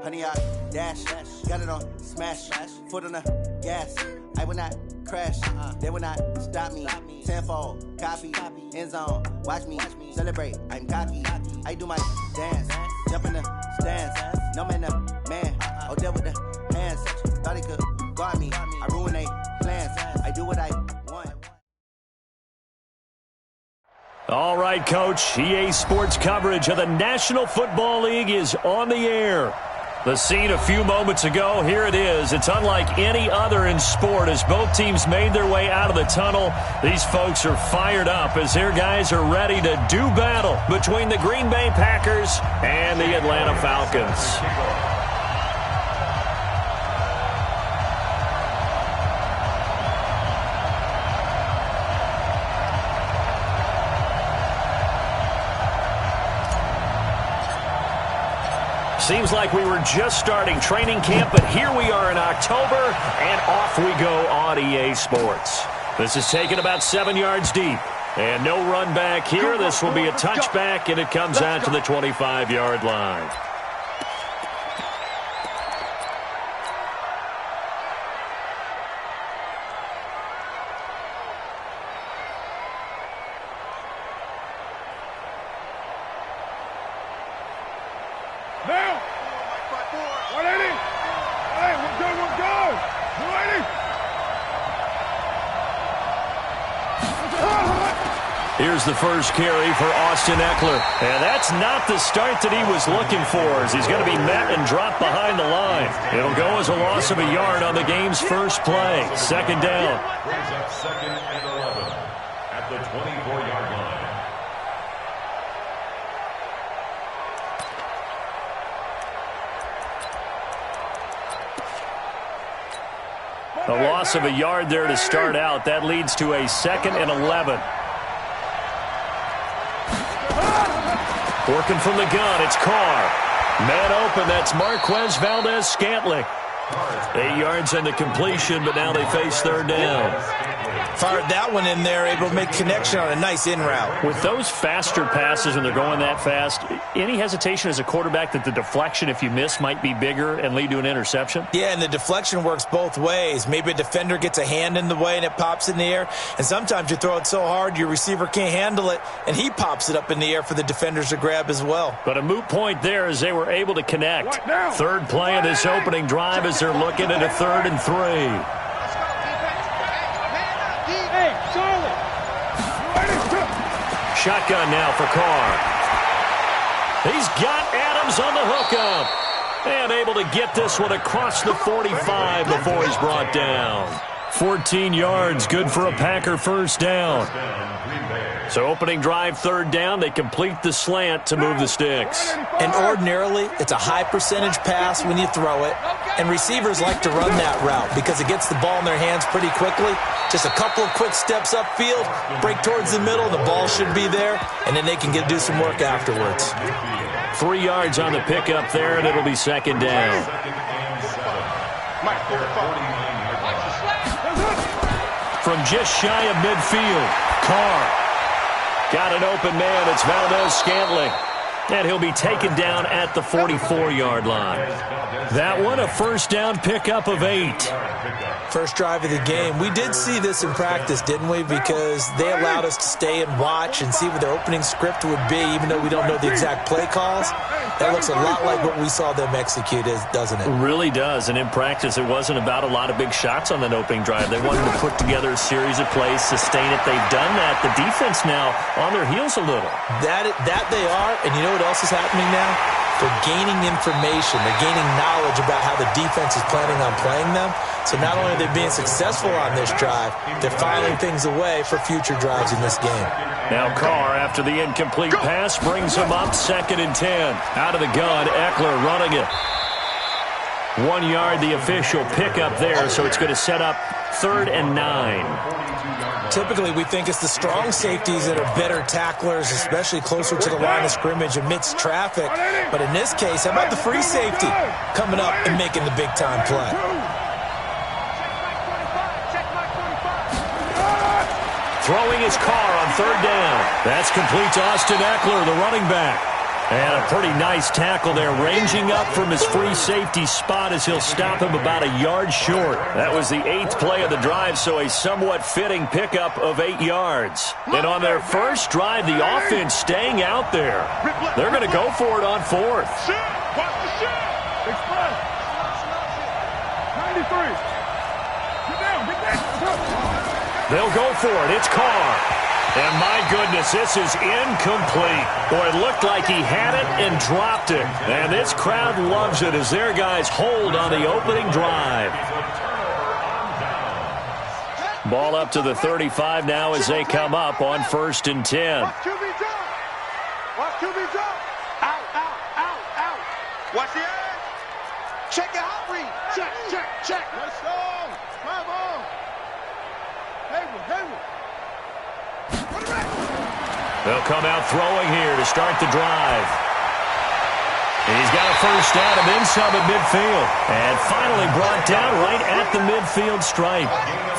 Honey, I dash, got it on smash, foot on the gas. I will not crash, they will not stop me. Tenfold, copy, end zone, watch me celebrate. I'm cocky, I do my dance, jump in the stands. No man, man, oh, there with the hands. Thought he could guard me, I ruin they plans. I do what I want. All right, Coach, EA Sports coverage of the National Football League is on the air. The scene a few moments ago, here it is. It's unlike any other in sport as both teams made their way out of the tunnel. These folks are fired up as their guys are ready to do battle between the Green Bay Packers and the Atlanta Falcons. Seems like we were just starting training camp, but here we are in October, and off we go on EA Sports. This is taken about 7 yards deep, and no run back here. This will be a touchback, and it comes out to the 25-yard line. Here's the first carry for Austin Eckler. And that's not the start that he was looking for, as he's going to be met and dropped behind the line. It'll go as a loss of a yard on the game's first play. Second down. Brings up 2nd and 11 at the 24-yard line. A loss of a yard there to start out. That leads to a 2nd and 11. Working from the gun, it's Carr. Man open, that's Marquez Valdez-Scantling. 8 yards on the completion, but now they face third down. Fired that one in there, able to make connection on a nice in route. With those faster passes when they're going that fast, any hesitation as a quarterback that the deflection, if you miss, might be bigger and lead to an interception? Yeah, and the deflection works both ways. Maybe a defender gets a hand in the way and it pops in the air, and sometimes you throw it so hard your receiver can't handle it, and he pops it up in the air for the defenders to grab as well. But a moot point there as they were able to connect. Third play of this opening drive as they're looking at a 3rd and 3. Shotgun now for Carr. He's got Adams on the hookup. And able to get this one across the 45 before he's brought down. 14 yards, good for a Packer first down. So opening drive, third down, they complete the slant to move the sticks. And ordinarily, it's a high percentage pass when you throw it. And receivers like to run that route because it gets the ball in their hands pretty quickly. Just a couple of quick steps upfield, break towards the middle, the ball should be there, and then they can do some work afterwards. 3 yards on the pickup there, and it'll be second down. From just shy of midfield, Carr. Got an open man. It's Valdez-Scantling. And he'll be taken down at the 44-yard line. That one, a first down pickup of 8. First drive of the game. We did see this in practice, didn't we? Because they allowed us to stay and watch and see what their opening script would be, even though we don't know the exact play calls. That looks a lot like what we saw them execute, doesn't it? It really does. And in practice, it wasn't about a lot of big shots on that opening drive. They wanted to put together a series of plays, sustain it. They've done that. The defense now on their heels a little. That they are. And you know what else is happening now? They're gaining information. They're gaining knowledge about how the defense is planning on playing them. So not only are they being successful on this drive, they're filing things away for future drives in this game. Now Carr, after the incomplete pass, brings him up 2nd and 10. Out of the gun, Eckler running it. 1 yard, the official pickup there, so it's going to set up 3rd and 9. Typically, we think it's the strong safeties that are better tacklers, especially closer to the line of scrimmage amidst traffic. But in this case, how about the free safety coming up and making the big-time play? Throwing his Carr on 3rd down. That's complete to Austin Eckler, the running back. And a pretty nice tackle there, ranging up from his free safety spot as he'll stop him about a yard short. That was the 8th play of the drive, so a somewhat fitting pickup of 8 yards. And on their first drive, the offense staying out there. They're going to go for it on 4th. Watch the shit! Express! 93! Get down! They'll go for it. It's Carr. And my goodness, this is incomplete. Boy, it looked like he had it and dropped it. And this crowd loves it as their guys hold on the opening drive. Ball up to the 35 now as they come up on 1st and 10. Watch QB jump! Watch QB jump! Out, out, out, out! Watch the edge! Check your hot read! Check, check, check! Let's go! Come on! Hayward! They'll come out throwing here to start the drive. And he's got a first down and then some at midfield. And finally brought down right at the midfield stripe.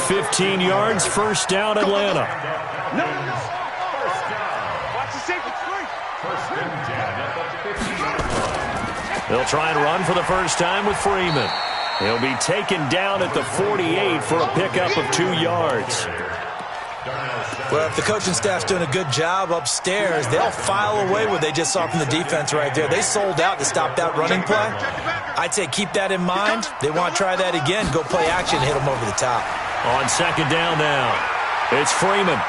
15 yards, first down, Atlanta. No. Watch the safety. They'll try and run for the first time with Freeman. He'll be taken down at the 48 for a pickup of 2 yards. Well, if the coaching staff's doing a good job upstairs, they'll file away what they just saw from the defense right there. They sold out to stop that running play. I'd say keep that in mind. They want to try that again. Go play action, hit them over the top. On second down now, it's Freeman.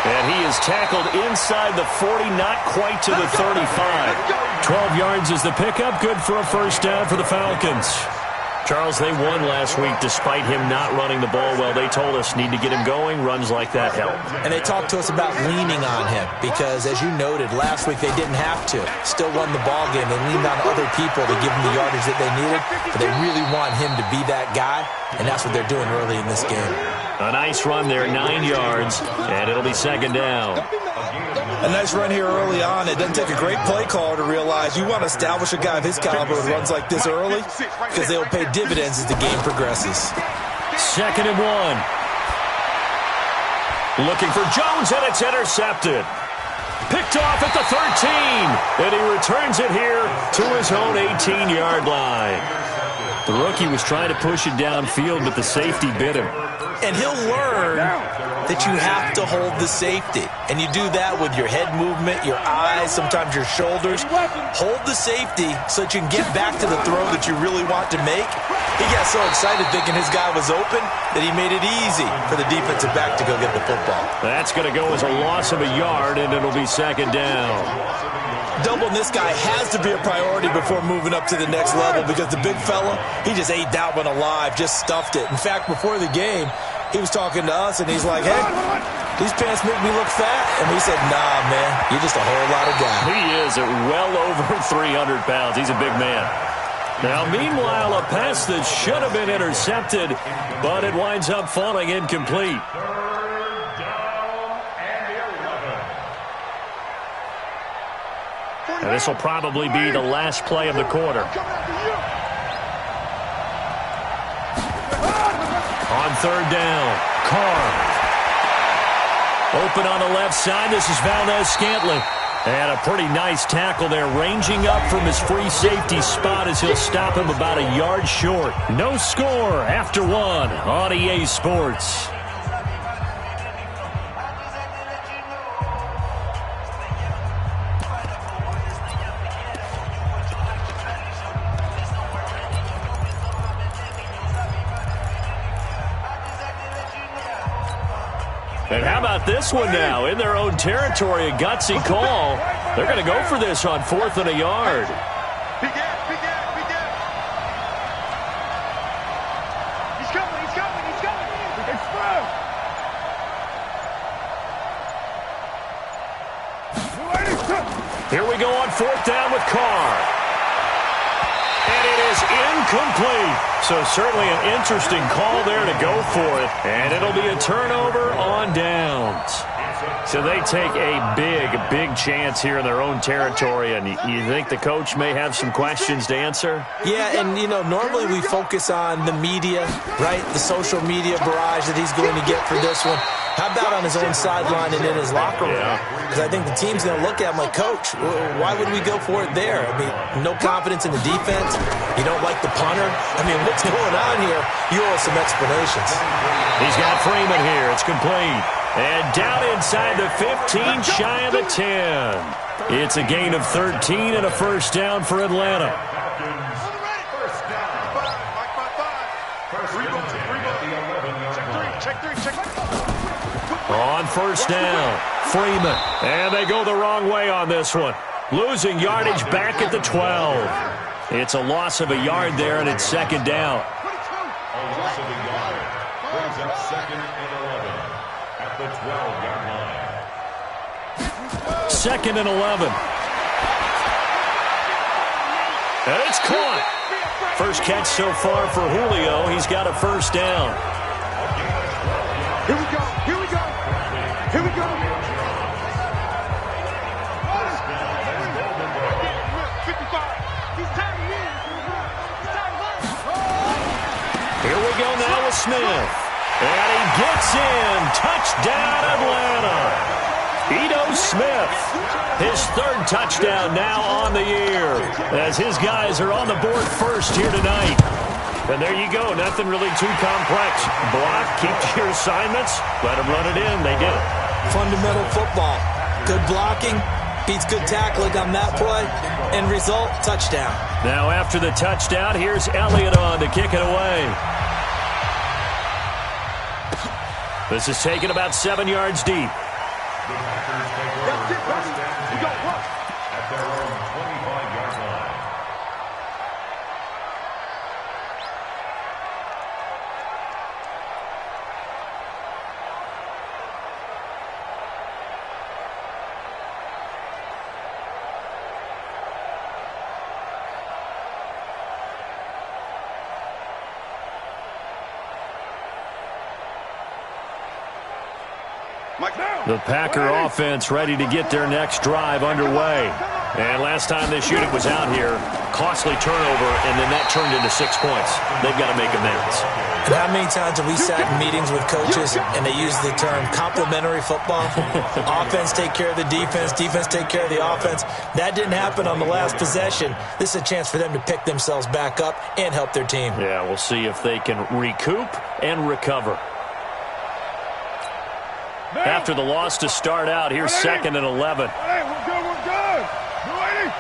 And he is tackled inside the 40, not quite to the 35. 12 yards is the pickup, good for a first down for the Falcons. Charles, they won last week despite him not running the ball well. They told us need to get him going. Runs like that help. And they talked to us about leaning on him because, as you noted, last week they didn't have to. Still won the ball game. They leaned on other people to give them the yardage that they needed, but they really want him to be that guy, and that's what they're doing early in this game. A nice run there, 9 yards, and it'll be second down. A nice run here early on. It doesn't take a great play caller to realize you want to establish a guy of his caliber who runs like this early because they will pay dividends as the game progresses. 2nd and 1. Looking for Jones, and it's intercepted. Picked off at the 13, and he returns it here to his own 18-yard line. The rookie was trying to push it downfield, but the safety bit him. And he'll learn that you have to hold the safety. And you do that with your head movement, your eyes, sometimes your shoulders. Hold the safety so that you can get back to the throw that you really want to make. He got so excited thinking his guy was open that he made it easy for the defensive back to go get the football. That's going to go as a loss of a yard, and it'll be second down. Doubling this guy has to be a priority before moving up to the next level because the big fella, he just ate that one alive, just stuffed it. In fact, before the game, he was talking to us, and he's like, hey, these pants make me look fat. And we said, nah, man, you're just a whole lot of guy. He is at well over 300 pounds. He's a big man. Now, meanwhile, a pass that should have been intercepted, but it winds up falling incomplete. And this will probably be the last play of the quarter. On third down, Carr. Open on the left side. This is Valdez-Scantling. And a pretty nice tackle there, ranging up from his free safety spot as he'll stop him about a yard short. No score after 1 on EA Sports. And how about this one now? In their own territory, a gutsy call. They're going to go for this on 4th and a yard. He's coming. Express. Here we go on 4th down with Carr. And it is incomplete. So certainly an interesting call there to go for it. And it'll be a turnover on downs. So they take a big chance here in their own territory, and you think the coach may have some questions to answer? Yeah, and, you know, normally we focus on the media, right, the social media barrage that he's going to get for this one. How about on his own sideline and in his locker room? Because I think the team's going to look at him like, Coach, why would we go for it there? I mean, no confidence in the defense. You don't like the punter. I mean, what's going on here? You owe us some explanations. He's got Freeman here. It's complete. And down inside the 15, shy of the 10. It's a gain of 13 and a first down for Atlanta. On first down, Freeman. And they go the wrong way on this one. Losing yardage back at the 12. It's a loss of a yard there, and it's second down. A loss of a yard brings up second and 11 at the 12-yard line. Second and 11. And it's caught. First catch so far for Julio. He's got a first down. Here we go. Here we go. Here we go. 55. He's tagging in. Here we go now with Smith. And he gets in. Touchdown, Atlanta. Ito Smith, his third touchdown now on the year, as his guys are on the board first here tonight. And there you go. Nothing really too complex. Block, keep to your assignments, let them run it in. They did it. Fundamental football. Good blocking beats good tackling on that play. End result, touchdown. Now after the touchdown, here's Elliott on to kick it away. This is taken about 7 yards deep. The Packers take over first down at their own 25-yard line. The Packer offense ready to get their next drive underway. And last time this unit was out here, costly turnover, and then that turned into 6 points. They've got to make amends. And how many times have we sat in meetings with coaches and they use the term complementary football? Offense take care of the defense, defense take care of the offense. That didn't happen on the last possession. This is a chance for them to pick themselves back up and help their team. Yeah, we'll see if they can recoup and recover. After the loss to start out, here's second and 11. Hey, we're good, we're good. You ready? 9.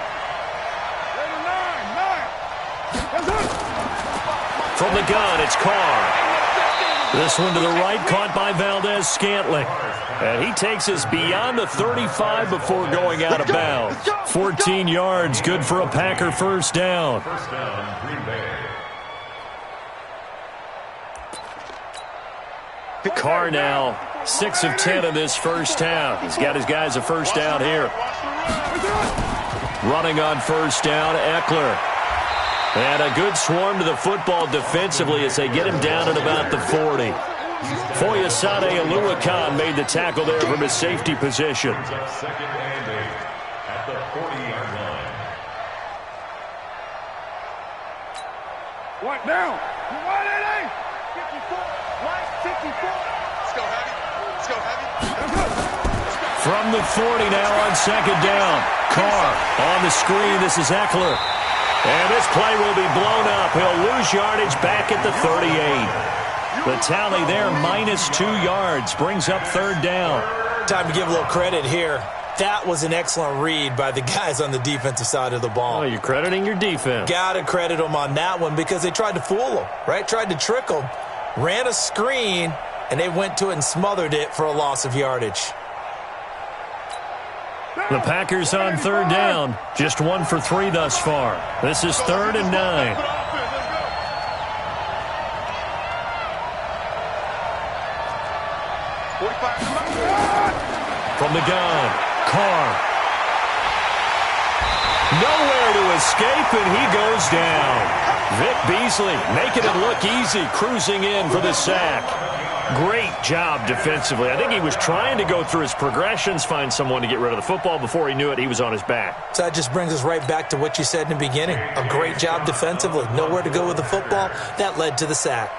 From the gun, it's Carr. This one to the right, caught by Valdez-Scantling. And he takes us beyond the 35 before going out of bounds. 14 yards, good for a Packer first down. First down, Green Bay. Carr now 6 of 10 in this first half. He's got his guys a first down here. Running on first down, Eckler. And a good swarm to the football defensively as they get him down at about the 40. Foyesade Oluwakan made the tackle there from his safety position. Second and 8 at the 40-yard line. What now? You want it, eh? 54. Right, 54. Let's go heavy. Let's go heavy. From the 40 now on second down. Carr on the screen. This is Eckler. And this play will be blown up. He'll lose yardage back at the 38. The tally there, -2 yards, brings up third down. Time to give a little credit here. That was an excellent read by the guys on the defensive side of the ball. Oh, you're crediting your defense. Got to credit them on that one because they tried to fool them, right? Tried to trick them, ran a screen, and they went to it and smothered it for a loss of yardage. The Packers on third down, just 1 for 3 thus far. This is 3rd and 9. From the gun, Carr. Nowhere to escape, and he goes down. Vic Beasley making it look easy, cruising in for the sack. Great job defensively. I think he was trying to go through his progressions, find someone to get rid of the football. Before he knew it, he was on his back. So that just brings us right back to what you said in the beginning. A great job defensively. Nowhere to go with the football. That led to the sack.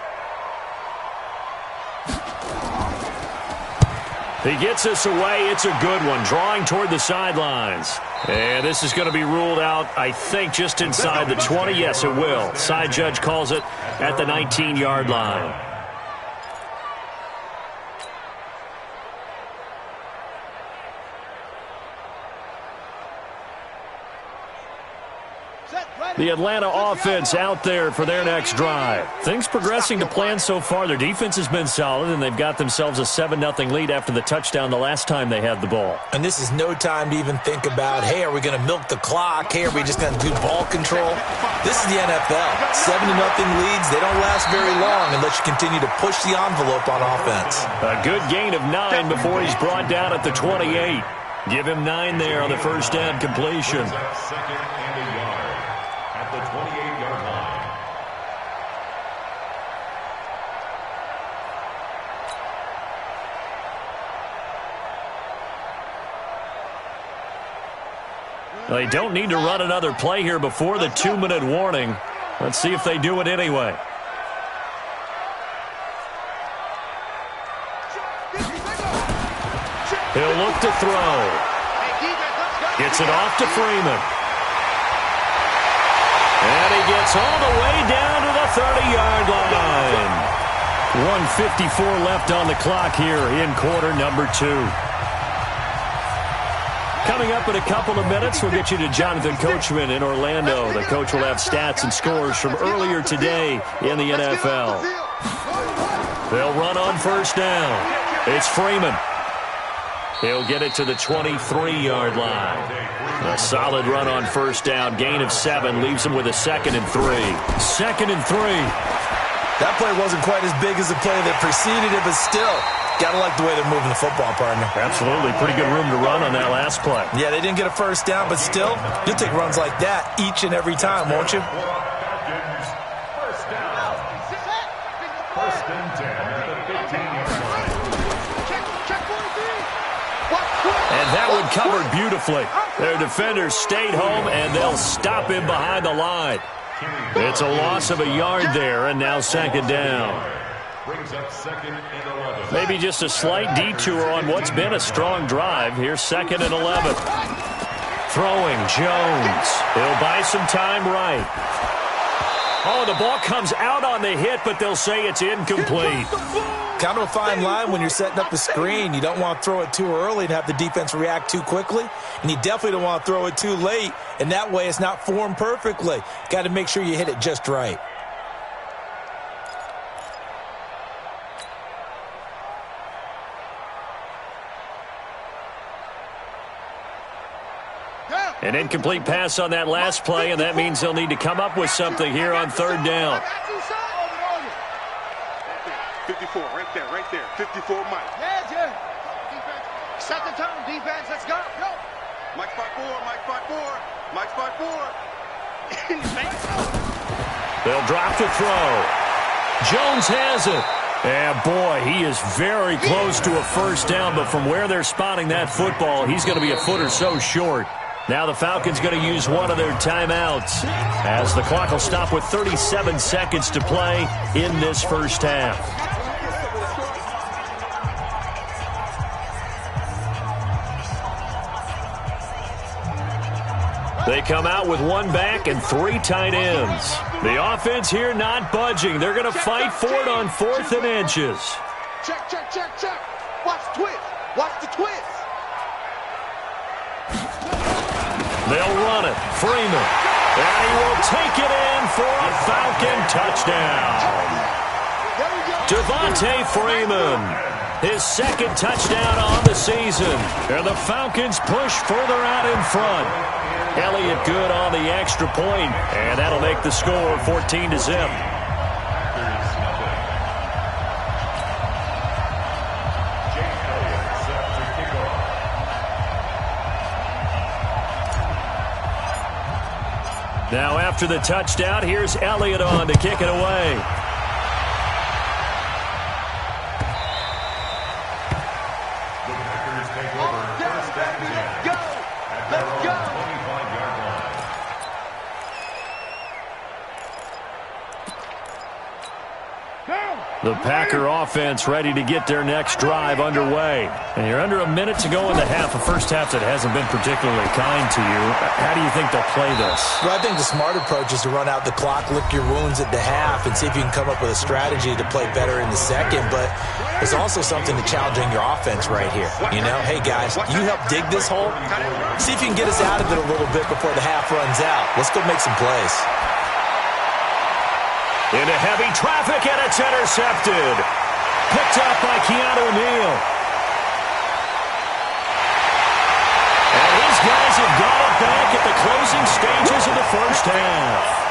He gets us away. It's a good one, drawing toward the sidelines. And this is going to be ruled out, I think, just inside the 20. Yes, it will. Side judge calls it at the 19-yard line. The Atlanta offense out there for their next drive. Things progressing to plan so far. Their defense has been solid, and they've got themselves a 7-0 lead after the touchdown the last time they had the ball. And this is no time to even think about, hey, are we going to milk the clock? Hey, are we just going to do ball control? This is the NFL. 7-0 leads, they don't last very long unless you continue to push the envelope on offense. A good gain of 9 before he's brought down at the 28. Give him 9 there on the first down completion. Second and a yard at the 28-yard line. They don't need to run another play here before the 2-minute warning. Let's see if they do it anyway. He'll look to throw. Gets it off to Freeman. And he gets all the way down to the 30-yard line. 1:54 left on the clock here in quarter number 2. Coming up in a couple of minutes, we'll get you to Jonathan Coachman in Orlando. The coach will have stats and scores from earlier today in the NFL. They'll run on first down. It's Freeman. He'll get it to the 23-yard line. A solid run on first down. Gain of 7 leaves him with a 2nd and 3. 2nd and 3. That play wasn't quite as big as the play that preceded it, but still, gotta like the way they're moving the football, partner. Absolutely. Pretty good room to run on that last play. Yeah, they didn't get a first down, but still, you'll take runs like that each and every time, won't you? First down. First and 10 at the 15-yard line. And that one covered beautifully. Their defenders stayed home, and they'll stop him behind the line. It's a loss of a yard there, and now 2nd down. Brings up 2nd and 11. Maybe just a slight detour on what's been a strong drive. Here's 2nd and 11. Throwing, Jones. He'll buy some time right. Oh, the ball comes out on the hit, but they'll say it's incomplete. Kind of a fine line when you're setting up a screen. You don't want to throw it too early and have the defense react too quickly. And you definitely don't want to throw it too late. And that way it's not formed perfectly. Got to make sure you hit it just right. An incomplete pass on that last play, and that means they'll need to come up with something here on 3rd down. 54, right there. 54, Mike. Yeah. Set the tone, defense. Let's go. Mike spot 4. They'll drop to throw. Jones has it. And, boy, he is very close to a first down, but from where they're spotting that football, he's going to be a foot or so short. Now the Falcons going to use one of their timeouts as the clock will stop with 37 seconds to play in this first half. They come out with 1 back and 3 tight ends. The offense here not budging. They're going to fight for it on 4th and inches. Check. Watch the twist. They'll run it. Freeman. And he will take it in for a Falcon touchdown. Devontae Freeman. His 2nd touchdown on the season. And the Falcons push further out in front. Elliott good on the extra point, and that'll make the score 14-0. Now after the touchdown, here's Elliott on to kick it away. The Packers take over first and 10 at their own 25-yard line. The Packer offense ready to get their next drive underway. And you're under a minute to go in the half. A first half that hasn't been particularly kind to you. How do you think they'll play this? Well, I think the smart approach is to run out the clock, lick your wounds at the half, and see if you can come up with a strategy to play better in the second. But there's also something to challenging your offense right here. You know, hey, guys, you help dig this hole. See if you can get us out of it a little bit before the half runs out. Let's go make some plays. Into heavy traffic, and it's intercepted. Picked up by Keanu Neal. And these guys have got it back at the closing stages of the first half.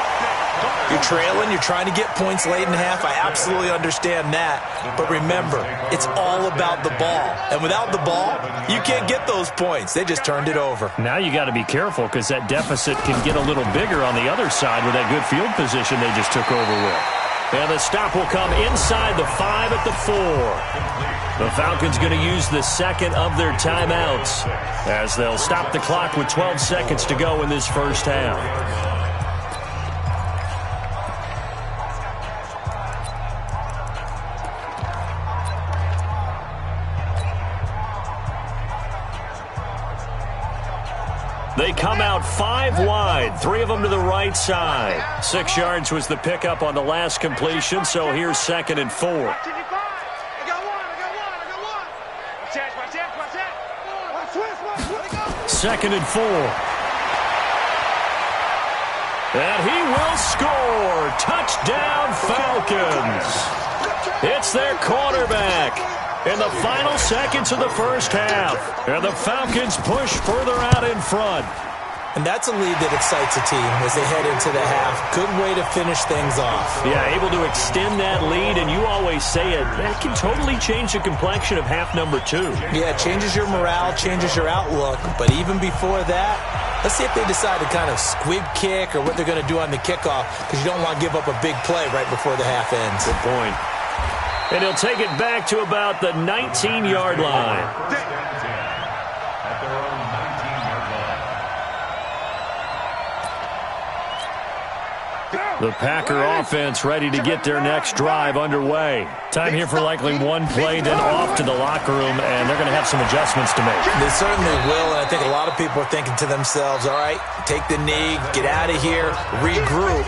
You're trailing, you're trying to get points late in the half. I absolutely understand that. But remember, it's all about the ball. And without the ball, you can't get those points. They just turned it over. Now you got to be careful because that deficit can get a little bigger on the other side with that good field position they just took over with. And the stop will come inside the 5 at the 4. The Falcons going to use the second of their timeouts as they'll stop the clock with 12 seconds to go in this first half. They come out 5 wide, 3 of them to the right side. 6 yards was the pickup on the last completion, so here's 2nd and 4. I got one. 2nd and 4. And he will score. Touchdown, Falcons. It's their quarterback in the final seconds of the first half. And the Falcons push further out in front. And that's a lead that excites a team as they head into the half. Good way to finish things off. Yeah, able to extend that lead, and you always say it, that can totally change the complexion of half number 2. Yeah, it changes your morale, changes your outlook. But even before that, let's see if they decide to kind of squib kick or what they're going to do on the kickoff, because you don't want to give up a big play right before the half ends. Good point. And he'll take it back to about the 19-yard line. At their own 19-yard line. The Packer offense ready to get their next drive underway. Time here for likely one play, then off to the locker room, and they're going to have some adjustments to make. They certainly will, and I think a lot of people are thinking to themselves, all right, take the knee, get out of here, regroup.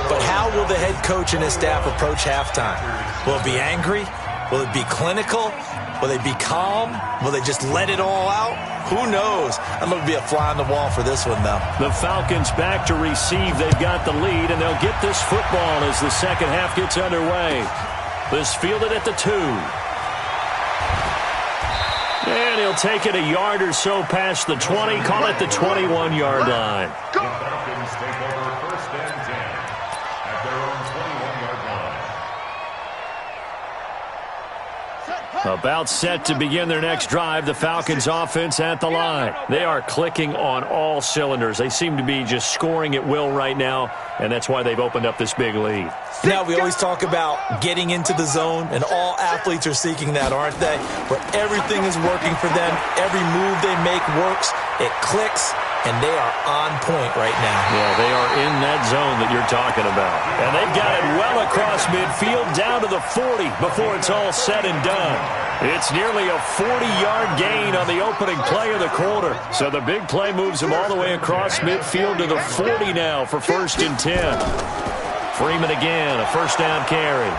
But how will the head coach and his staff approach halftime? Will it be angry? Will it be clinical? Will they be calm? Will they just let it all out? Who knows? I'm going to be a fly on the wall for this one, though. The Falcons back to receive. They've got the lead, and they'll get this football as the second half gets underway. This fielded at the 2. And he'll take it a yard or so past the 20, call it the 21-yard line. The Falcons take over first and 10 at their own 21-yard line. About set to begin their next drive, the Falcons offense at the line. They are clicking on all cylinders. They seem to be just scoring at will right now, and that's why they've opened up this big lead. Now, we always talk about getting into the zone, and all athletes are seeking that, aren't they? Where everything is working for them, every move they make works, it clicks, and they are on point right now. Yeah, they are in that zone that you're talking about. And they've got it well across midfield down to the 40 before it's all said and done. It's nearly a 40-yard gain on the opening play of the quarter. So the big play moves them all the way across midfield to the 40 now for 1st and 10. Freeman again, a first down carry.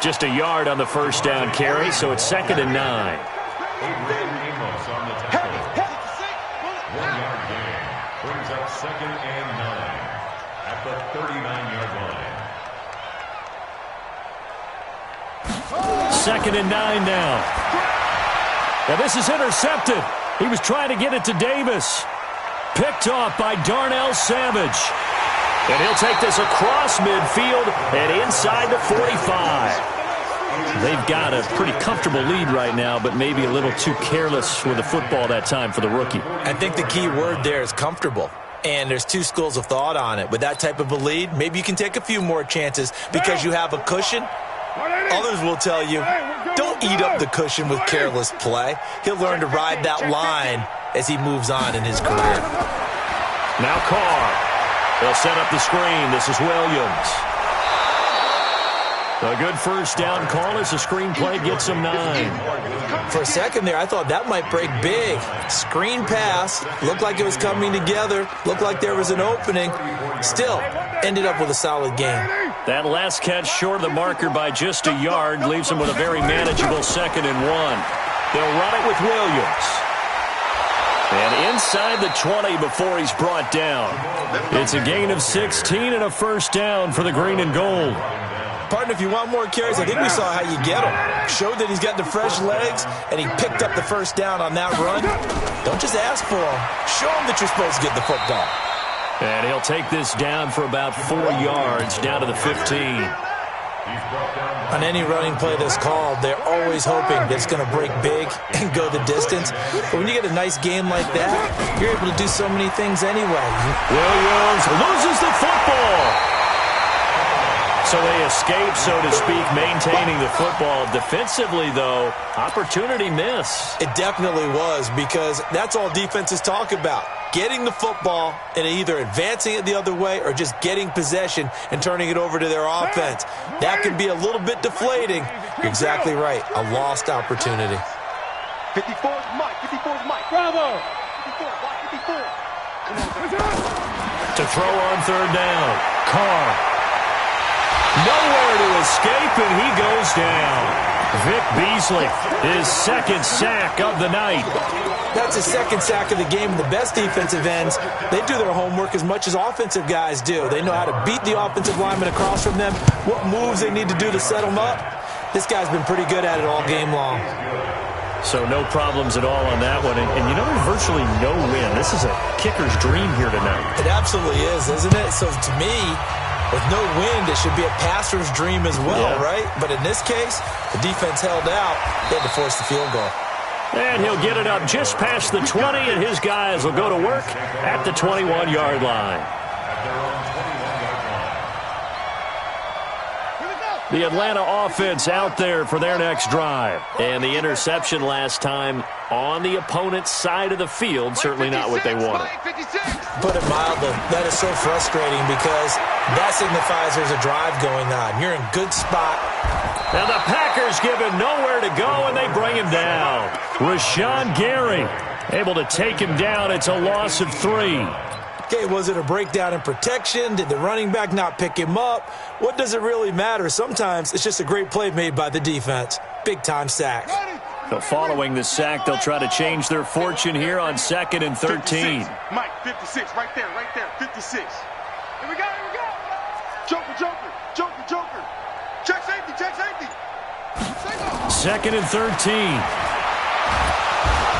Just a yard on the first down carry, so it's 2nd and 9. Adrian Amos on the tackle. 1-yard gain brings up 2nd and 9 at the 39-yard line. 2nd and 9 now. Now this is intercepted. He was trying to get it to Davis. Picked off by Darnell Savage. And he'll take this across midfield and inside the 45. They've got a pretty comfortable lead right now, but maybe a little too careless with the football that time for the rookie. I think the key word there is comfortable. And there's two schools of thought on it. With that type of a lead, maybe you can take a few more chances because you have a cushion. Others will tell you, don't eat up the cushion with careless play. He'll learn to ride that line as he moves on in his career. Now Carr. They'll set up the screen. This is Williams. A good first down call as the screen play gets him 9. For a second there, I thought that might break big. Screen pass. Looked like it was coming together. Looked like there was an opening. Still, ended up with a solid game. That last catch short of the marker by just a yard leaves him with a very manageable 2nd and 1. They'll run it with Williams. And inside the 20 before he's brought down. It's a gain of 16 and a first down for the green and gold. Partner, if you want more carries, I think we saw how you get him. Showed that he's got the fresh legs, and he picked up the first down on that run. Don't just ask for him. Show him that you're supposed to get the football. And he'll take this down for about 4 yards, down to the 15. On any running play that's called, they're always hoping that it's going to break big and go the distance. But when you get a nice game like that, you're able to do so many things anyway. Williams loses the football. So they escape, so to speak, maintaining the football. Defensively, though, opportunity miss. It definitely was, because that's all defenses talk about. Getting the football and either advancing it the other way or just getting possession and turning it over to their offense. That can be a little bit deflating. You're exactly right. A lost opportunity. 54's Mike. 54's Mike. Bravo. 54. Watch 54. To throw on 3rd down. Carr. Nowhere to escape, and he goes down. Vic Beasley, his 2nd sack of the night. That's his 2nd sack of the game. The best defensive ends, they do their homework as much as offensive guys do. They know how to beat the offensive lineman across from them, what moves they need to do to set them up. This guy's been pretty good at it all game long. So no problems at all on that one. And you know, there's virtually no win. This is a kicker's dream here tonight. It absolutely is, isn't it? So to me, with no wind, it should be a passer's dream as well, right? But in this case, the defense held out. They had to force the field goal. And he'll get it up just past the 20, and his guys will go to work at the 21-yard line. The Atlanta offense out there for their next drive. And the interception last time on the opponent's side of the field, certainly not what they wanted. Put it mildly, that is so frustrating because that signifies there's a drive going on. You're in good spot. Now the Packers give him nowhere to go, and they bring him down. Rashawn Gary able to take him down. It's a loss of 3. Okay, was it a breakdown in protection? Did the running back not pick him up? What does it really matter? Sometimes it's just a great play made by the defense. Big-time sack. So following the sack, they'll try to change their fortune here on 2nd and 13. 56. Mike, 56, right there, 56. Here we go. Joker. Check safety. 2nd and 13.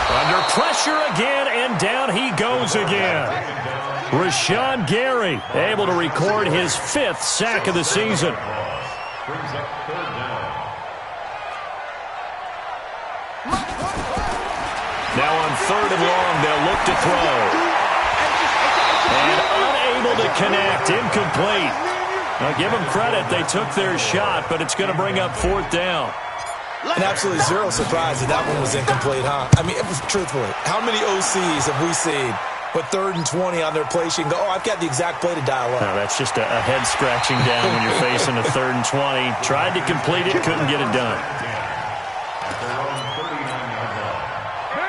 Under pressure again, and down he goes again. Rashawn Gary able to record his 5th sack of the season. Brings up 3rd down. Now on 3rd and long, they'll look to throw. And unable to connect, incomplete. Now give them credit, they took their shot, but it's going to bring up 4th down. And absolutely zero surprise that one was incomplete, huh? I mean, truthfully, how many OCs have we seen with 3rd and 20 on their play sheet and go, oh, I've got the exact play to dial up? No, that's just a head scratching down when you're facing a 3rd and 20. Tried to complete it, couldn't get it done.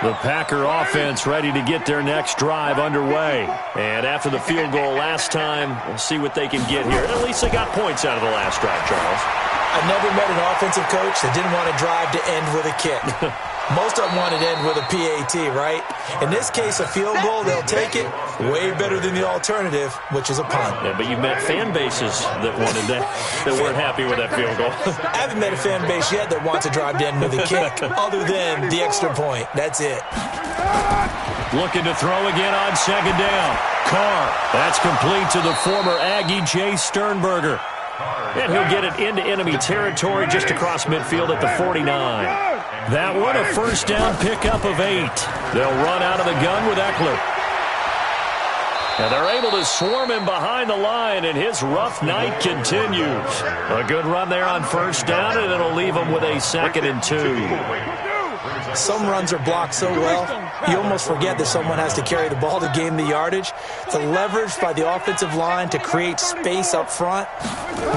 The Packer offense ready to get their next drive underway. And after the field goal last time, we'll see what they can get here. At least they got points out of the last drive, Charles. I've never met an offensive coach that didn't want to drive to end with a kick. Most of them want to end with a PAT, right? In this case, a field goal, they'll take it. Way better than the alternative, which is a punt. Yeah, but you've met fan bases that wanted that weren't happy with that field goal. I haven't met a fan base yet that wants to drive to end with a kick, other than the extra point. That's it. Looking to throw again on 2nd down. Carr. That's complete to the former Aggie, Jay Sternberger. And he'll get it into enemy territory just across midfield at the 49. That one, a first down pickup of 8. They'll run out of the gun with Eckler. And they're able to swarm him behind the line, and his rough night continues. A good run there on first down, and it'll leave him with a 2nd and 2. Some runs are blocked so well, you almost forget that someone has to carry the ball to gain the yardage. The leverage by the offensive line to create space up front,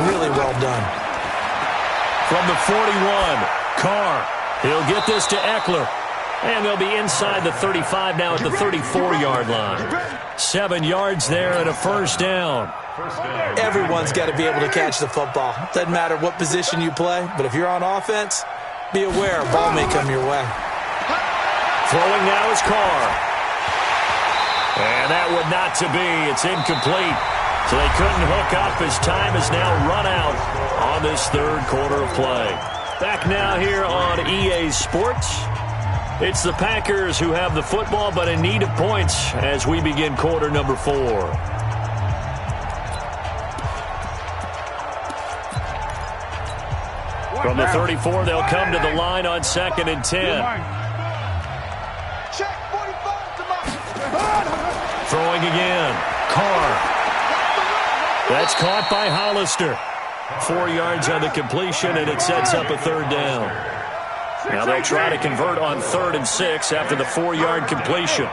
really well done. From the 41, Carr. He'll get this to Eckler. And they'll be inside the 35 now at the 34-yard line. 7 yards there and a first down. Everyone's got to be able to catch the football. Doesn't matter what position you play, but if you're on offense, be aware a ball may come your way. Throwing now is Carr. And that would not to be. It's incomplete. So they couldn't hook up as time has now run out on this third quarter of play. Back now here on EA Sports. It's the Packers who have the football, but in need of points as we begin quarter number 4. From the 34, they'll come to the line on 2nd and 10. Throwing again. Carr. That's caught by Hollister. 4 yards on the completion, and it sets up a 3rd down. Now they'll try to convert on 3rd and 6 after the 4-yard completion.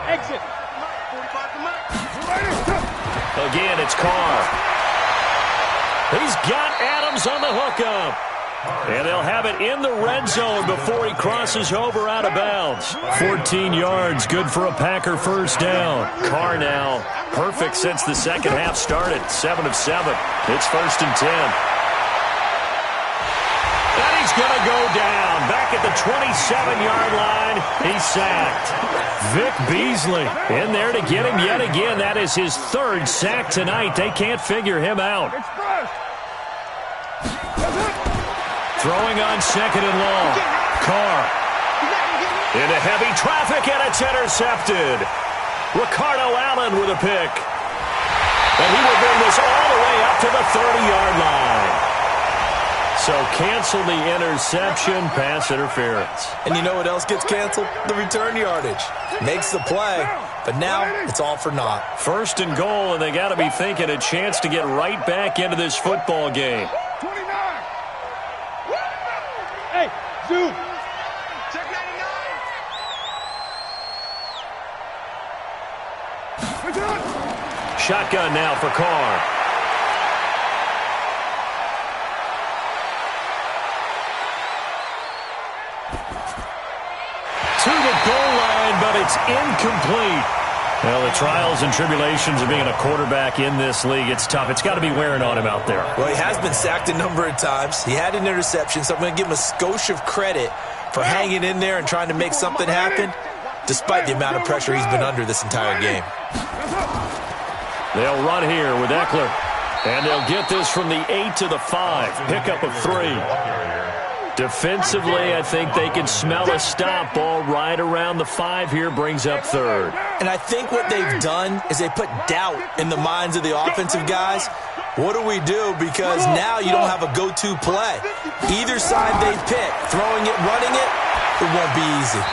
Again, it's Carr. He's got Adams on the hookup. And they'll have it in the red zone before he crosses over out of bounds. 14 yards, good for a Packer first down. Carr now, perfect since the second half started. 7 of 7. It's 1st and 10. He's going to go down. Back at the 27-yard line, he's sacked. Vic Beasley in there to get him yet again. That is his 3rd sack tonight. They can't figure him out. Throwing on 2nd and long. Carr. Into heavy traffic, and it's intercepted. Ricardo Allen with a pick. And he will bring this all the way up to the 30-yard line. So cancel the interception, pass interference. And you know what else gets canceled? The return yardage. Makes the play, but now it's all for naught. 1st and goal, and they got to be thinking a chance to get right back into this football game. 29. Hey, zoom. Check 99. Shotgun now for Carr. To the goal line, but it's incomplete. Well, the trials and tribulations of being a quarterback in this league, it's tough. It's got to be wearing on him out there. Well, he has been sacked a number of times. He had an interception, so I'm going to give him a skosh of credit for hanging in there and trying to make something happen, despite the amount of pressure he's been under this entire game. They'll run here with Eckler, and they'll get this from the 8 to the 5. Pickup of 3. Defensively, I think they can smell a stop ball right around the 5 here, brings up 3rd. And I think what they've done is they put doubt in the minds of the offensive guys. What do we do? Because now you don't have a go-to play. Either side they pick, throwing it, running it, it won't be easy.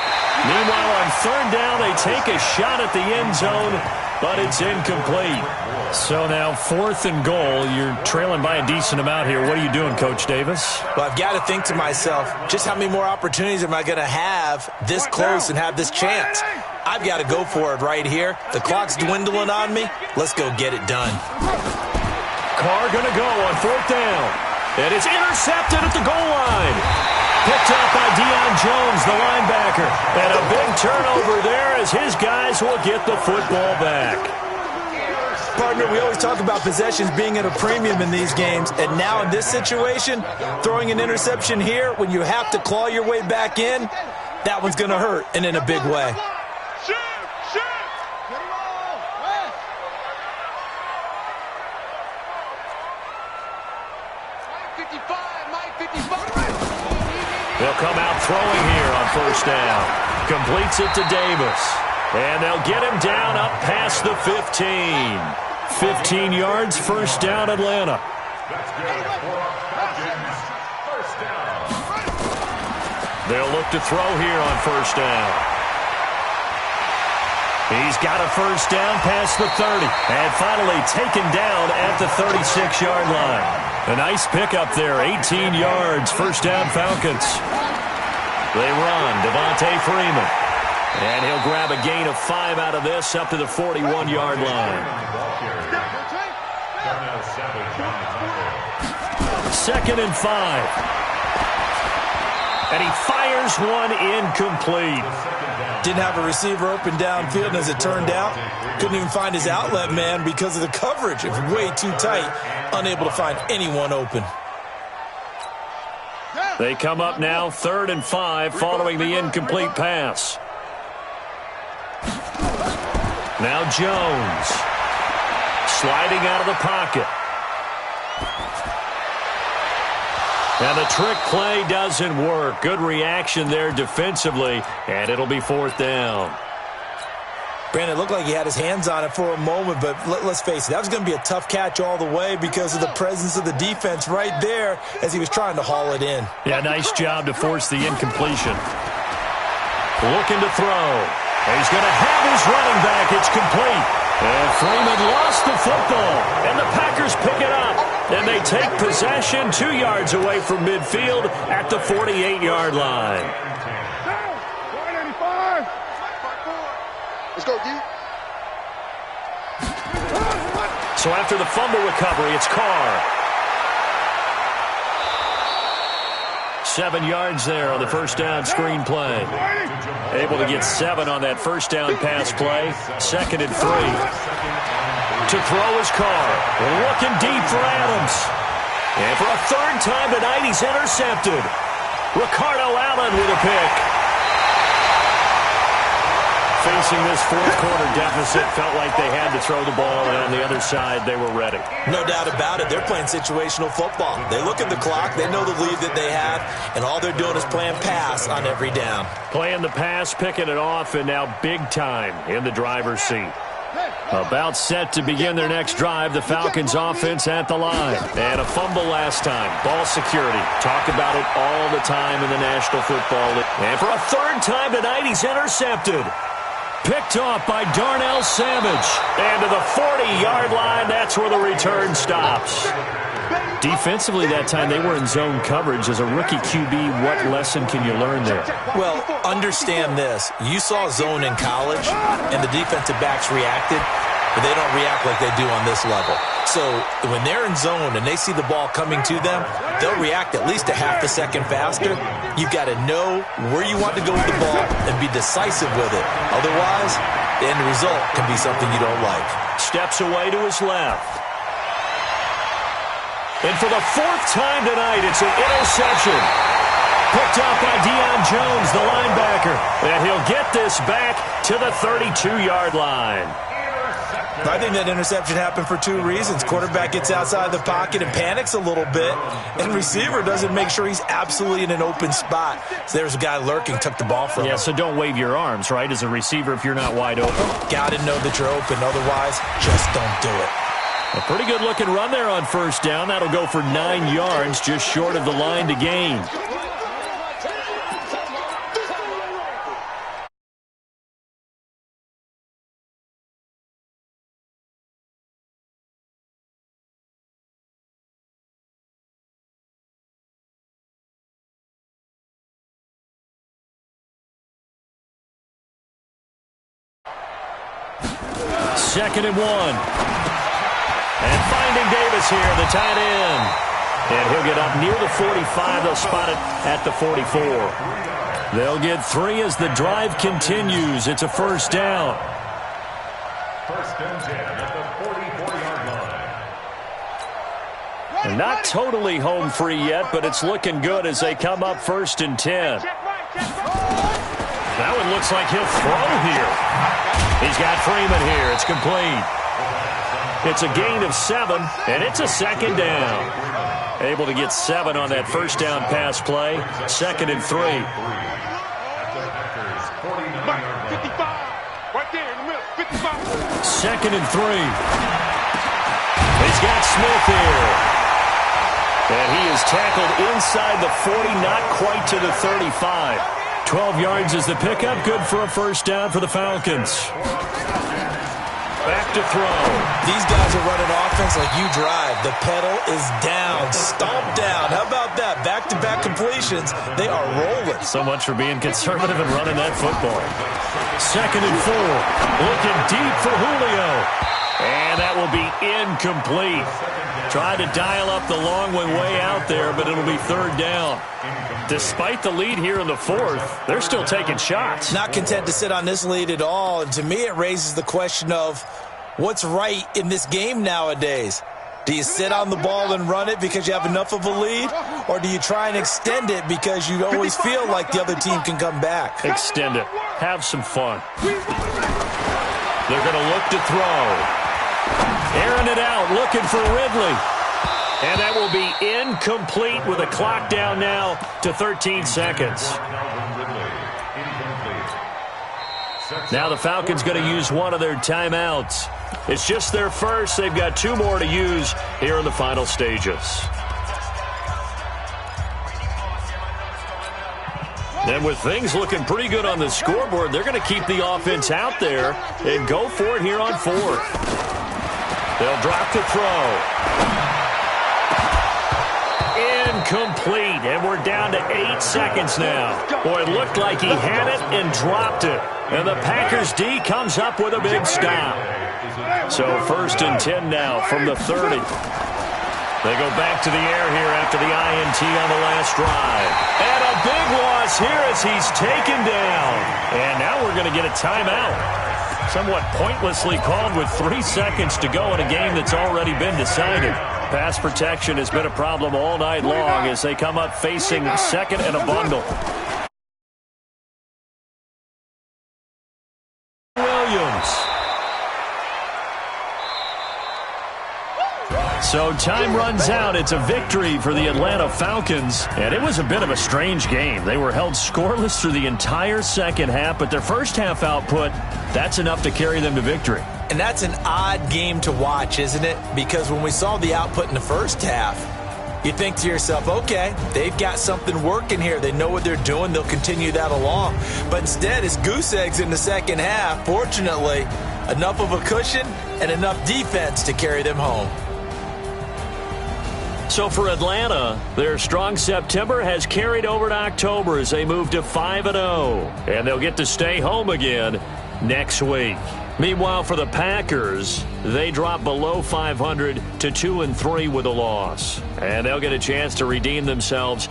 Meanwhile, on 3rd down, they take a shot at the end zone, but it's incomplete. So now 4th and goal. You're trailing by a decent amount here. What are you doing, Coach Davis? Well, I've got to think to myself, just how many more opportunities am I going to have this close and have this chance? I've got to go for it right here. The clock's dwindling on me. Let's go get it done. Carr going to go on 4th down. And it's intercepted at the goal line. Picked up by Deion Jones, the linebacker. And a big turnover there as his guys will get the football back. Partner, we always talk about possessions being at a premium in these games, and now in this situation, throwing an interception here when you have to claw your way back in, that one's going to hurt, and in a big way. They'll come out throwing here on 1st down. Completes it to Davis. And they'll get him down up past the 15. 15 yards, 1st down, Atlanta. They'll look to throw here on 1st down. He's got a first down past the 30. And finally taken down at the 36-yard line. A nice pickup there, 18 yards, first down Falcons. They run, Devontae Freeman. And he'll grab a gain of 5 out of this up to the 41-yard line. 2nd and 5. And he fires one incomplete. Didn't have a receiver open downfield, and as it turned out, couldn't even find his outlet man because of the coverage. It was way too tight, unable to find anyone open. They come up now 3rd and 5 following the incomplete pass. Now Jones sliding out of the pocket. And the trick play doesn't work. Good reaction there defensively, and it'll be 4th down. Brandon, it looked like he had his hands on it for a moment, but let's face it, that was going to be a tough catch all the way because of the presence of the defense right there as he was trying to haul it in. Yeah, nice job to force the incompletion. Looking to throw. He's going to have his running back. It's complete. And Freeman lost the football, and the Packers pick it up. And they take possession 2 yards away from midfield at the 48-yard line. 185. Let's go, D. So after the fumble recovery, it's Carr. 7 yards there on the first down screen play. Able to get 7 on that first down pass play. 2nd and 3. To throw his Carr. Looking deep for Adams. And for a 3rd time tonight, he's intercepted. Ricardo Allen with a pick. Facing this 4th quarter deficit, felt like they had to throw the ball, and on the other side, they were ready. No doubt about it. They're playing situational football. They look at the clock, they know the lead that they have, and all they're doing is playing pass on every down. Playing the pass, picking it off, and now big time in the driver's seat. About set to begin their next drive, the Falcons offense at the line. And a fumble last time. Ball security. Talk about it all the time in the National Football League. And for a 3rd time tonight, he's intercepted. Picked off by Darnell Savage. And to the 40-yard line, that's where the return stops. Defensively that time, they were in zone coverage. As a rookie QB, what lesson can you learn there? Well, understand this. You saw zone in college, and the defensive backs reacted, but they don't react like they do on this level. So when they're in zone and they see the ball coming to them, they'll react at least a half a second faster. You've got to know where you want to go with the ball and be decisive with it. Otherwise, the end result can be something you don't like. Steps away to his left. And for the 4th time tonight, it's an interception. Picked up by Deion Jones, the linebacker. And he'll get this back to the 32-yard line. I think that interception happened for 2 reasons. Quarterback gets outside the pocket and panics a little bit, and receiver doesn't make sure he's absolutely in an open spot. So there's a guy lurking, took the ball from him. Yeah, so don't wave your arms, right, as a receiver if you're not wide open. Got to know that you're open. Otherwise, just don't do it. A pretty good-looking run there on first down. That'll go for 9 yards, just short of the line to gain. Second and 1. And finding Davis here, the tight end. And he'll get up near the 45. They'll spot it at the 44. They'll get 3 as the drive continues. It's a first down. First and 10 at the 44-yard line. And not totally home free yet, but it's looking good as they come up 1st and 10. That one looks like he'll throw here. He's got Freeman here. It's complete. It's a gain of 7, and it's a 2nd down. Able to get 7 on that first down pass play. 2nd and 3. 55. Right there in the middle. 55. 2nd and 3. He's got Smith here. And he is tackled inside the 40, not quite to the 35. 12 yards is the pickup. Good for a first down for the Falcons. Back to throw. These guys are running offense like you drive. The pedal is down, stomped down. How about that? Back-to-back completions. They are rolling. So much for being conservative and running that football. 2nd and 4. Looking deep for Julio. And that will be incomplete. Tried to dial up the long one way out there, but it'll be 3rd down. Despite the lead here in the 4th, they're still taking shots. Not content to sit on this lead at all. And to me, it raises the question of what's right in this game nowadays. Do you sit on the ball and run it because you have enough of a lead? Or do you try and extend it because you always feel like the other team can come back? Extend it. Have some fun. They're going to look to throw. Airing it out, looking for Ridley. And that will be incomplete with a clock down now to 13 seconds. Now the Falcons going to use one of their timeouts. It's just their first. They've got 2 more to use here in the final stages. And with things looking pretty good on the scoreboard, they're going to keep the offense out there and go for it here on 4th. They'll drop to throw. Incomplete, and we're down to 8 seconds now. Boy, it looked like he had it and dropped it. And the Packers D comes up with a big stop. So 1st and 10 now from the 30. They go back to the air here after the INT on the last drive. And a big loss here as he's taken down. And now we're going to get a timeout. Somewhat pointlessly called with 3 seconds to go in a game that's already been decided. Pass protection has been a problem all night long as they come up facing 2nd and a bundle. Williams. So time runs out. It's a victory for the Atlanta Falcons. And it was a bit of a strange game. They were held scoreless through the entire second half, but their first half output, that's enough to carry them to victory. And that's an odd game to watch, isn't it? Because when we saw the output in the first half, you think to yourself, okay, they've got something working here. They know what they're doing. They'll continue that along. But instead, it's goose eggs in the second half. Fortunately, enough of a cushion and enough defense to carry them home. So for Atlanta, their strong September has carried over to October as they move to 5-0. And they'll get to stay home again next week. Meanwhile, for the Packers, they drop below 500 to 2-3 with a loss. And they'll get a chance to redeem themselves.